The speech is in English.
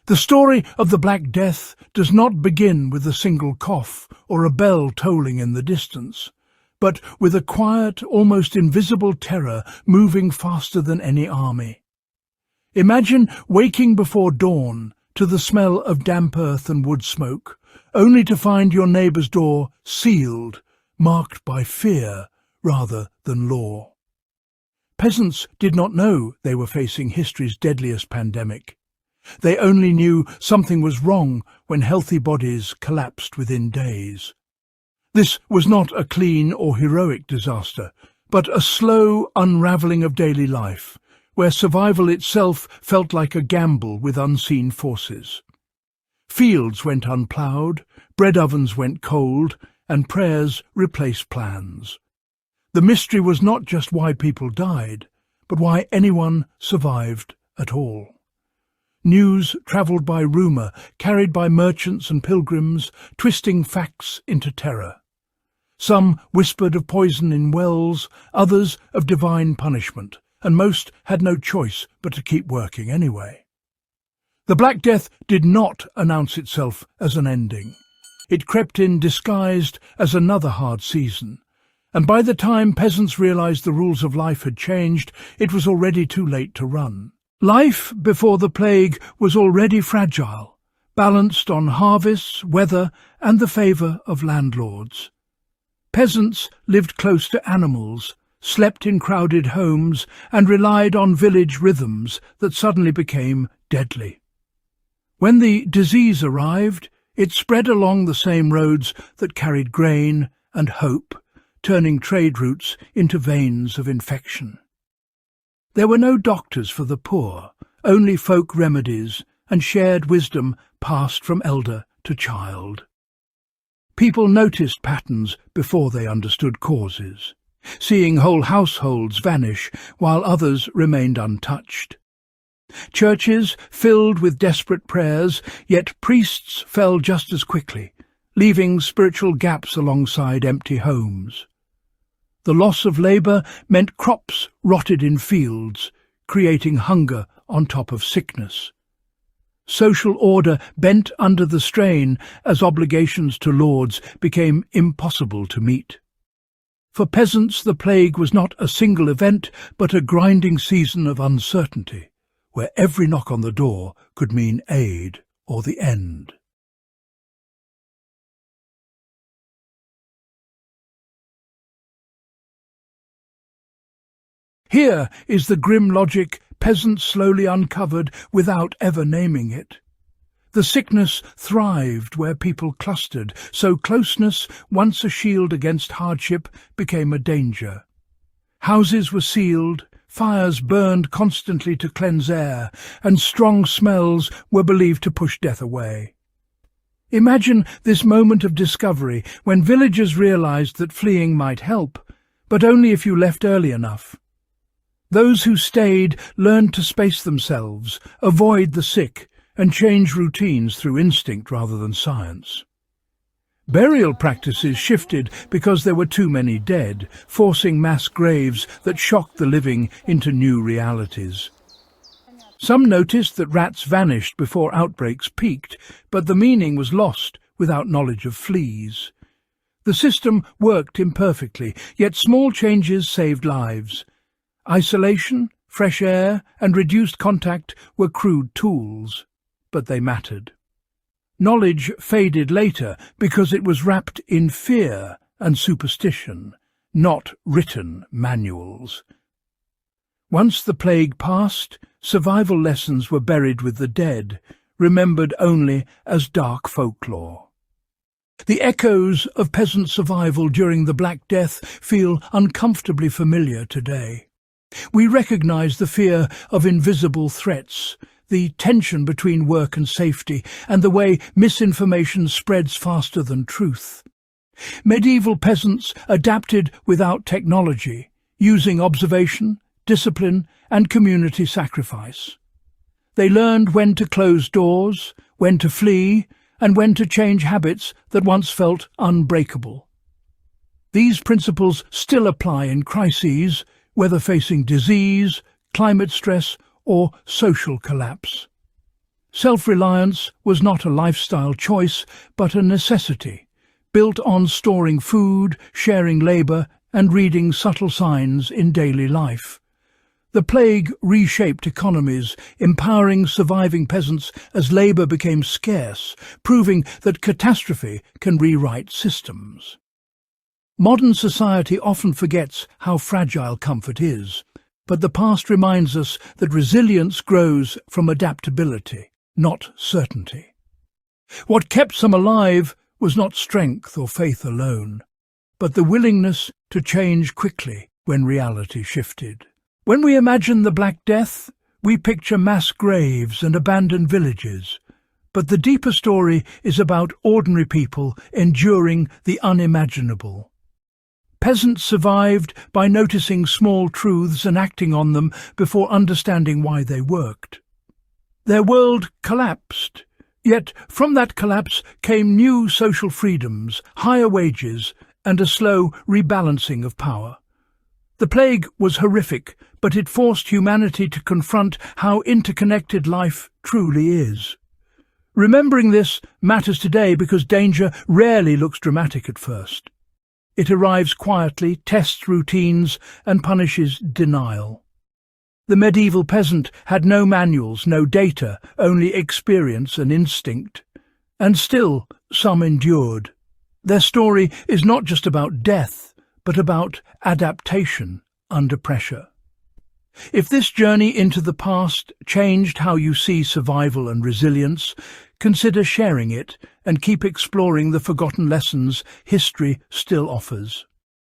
The story of the Black Death does not begin with a single cough or a bell tolling in the distance, but with a quiet, almost invisible terror moving faster than any army. Imagine waking before dawn to the smell of damp earth and wood smoke, only to find your neighbour's door sealed, marked by fear rather than law. Peasants did not know they were facing history's deadliest pandemic. They only knew something was wrong when healthy bodies collapsed within days. This was not a clean or heroic disaster, but a slow unravelling of daily life, where survival itself felt like a gamble with unseen forces. Fields went unploughed, bread ovens went cold, and prayers replaced plans. The mystery was not just why people died, but why anyone survived at all. News travelled by rumour, carried by merchants and pilgrims, twisting facts into terror. Some whispered of poison in wells, others of divine punishment, and most had no choice but to keep working anyway. The Black Death did not announce itself as an ending. It crept in disguised as another hard season, and by the time peasants realised the rules of life had changed, it was already too late to run. Life before the plague was already fragile, balanced on harvests, weather, and the favour of landlords. Peasants lived close to animals, slept in crowded homes, and relied on village rhythms that suddenly became deadly. When the disease arrived, it spread along the same roads that carried grain and hope, turning trade routes into veins of infection. There were no doctors for the poor, only folk remedies and shared wisdom passed from elder to child. People noticed patterns before they understood causes, seeing whole households vanish while others remained untouched. Churches filled with desperate prayers, yet priests fell just as quickly, leaving spiritual gaps alongside empty homes. The loss of labour meant crops rotted in fields, creating hunger on top of sickness. Social order bent under the strain as obligations to lords became impossible to meet. For peasants, the plague was not a single event, but a grinding season of uncertainty, where every knock on the door could mean aid or the end. Here is the grim logic peasants slowly uncovered without ever naming it. The sickness thrived where people clustered, so closeness, once a shield against hardship, became a danger. Houses were sealed, fires burned constantly to cleanse air, and strong smells were believed to push death away. Imagine this moment of discovery when villagers realized that fleeing might help, but only if you left early enough. Those who stayed learned to space themselves, avoid the sick, and change routines through instinct rather than science. Burial practices shifted because there were too many dead, forcing mass graves that shocked the living into new realities. Some noticed that rats vanished before outbreaks peaked, but the meaning was lost without knowledge of fleas. The system worked imperfectly, yet small changes saved lives. Isolation, fresh air, and reduced contact were crude tools, but they mattered. Knowledge faded later because it was wrapped in fear and superstition, not written manuals. Once the plague passed, survival lessons were buried with the dead, remembered only as dark folklore. The echoes of peasant survival during the Black Death feel uncomfortably familiar today. We recognize the fear of invisible threats, the tension between work and safety, and the way misinformation spreads faster than truth. Medieval peasants adapted without technology, using observation, discipline, and community sacrifice. They learned when to close doors, when to flee, and when to change habits that once felt unbreakable. These principles still apply in crises, whether facing disease, climate stress, or social collapse. Self-reliance was not a lifestyle choice, but a necessity, built on storing food, sharing labour, and reading subtle signs in daily life. The plague reshaped economies, empowering surviving peasants as labour became scarce, proving that catastrophe can rewrite systems. Modern society often forgets how fragile comfort is, but the past reminds us that resilience grows from adaptability, not certainty. What kept some alive was not strength or faith alone, but the willingness to change quickly when reality shifted. When we imagine the Black Death, we picture mass graves and abandoned villages, but the deeper story is about ordinary people enduring the unimaginable. Peasants survived by noticing small truths and acting on them before understanding why they worked. Their world collapsed, yet from that collapse came new social freedoms, higher wages, and a slow rebalancing of power. The plague was horrific, but it forced humanity to confront how interconnected life truly is. Remembering this matters today because danger rarely looks dramatic at first. It arrives quietly, tests routines, and punishes denial. The medieval peasant had no manuals, no data, only experience and instinct. And still, some endured. Their story is not just about death, but about adaptation under pressure. If this journey into the past changed how you see survival and resilience, consider sharing it and keep exploring the forgotten lessons history still offers.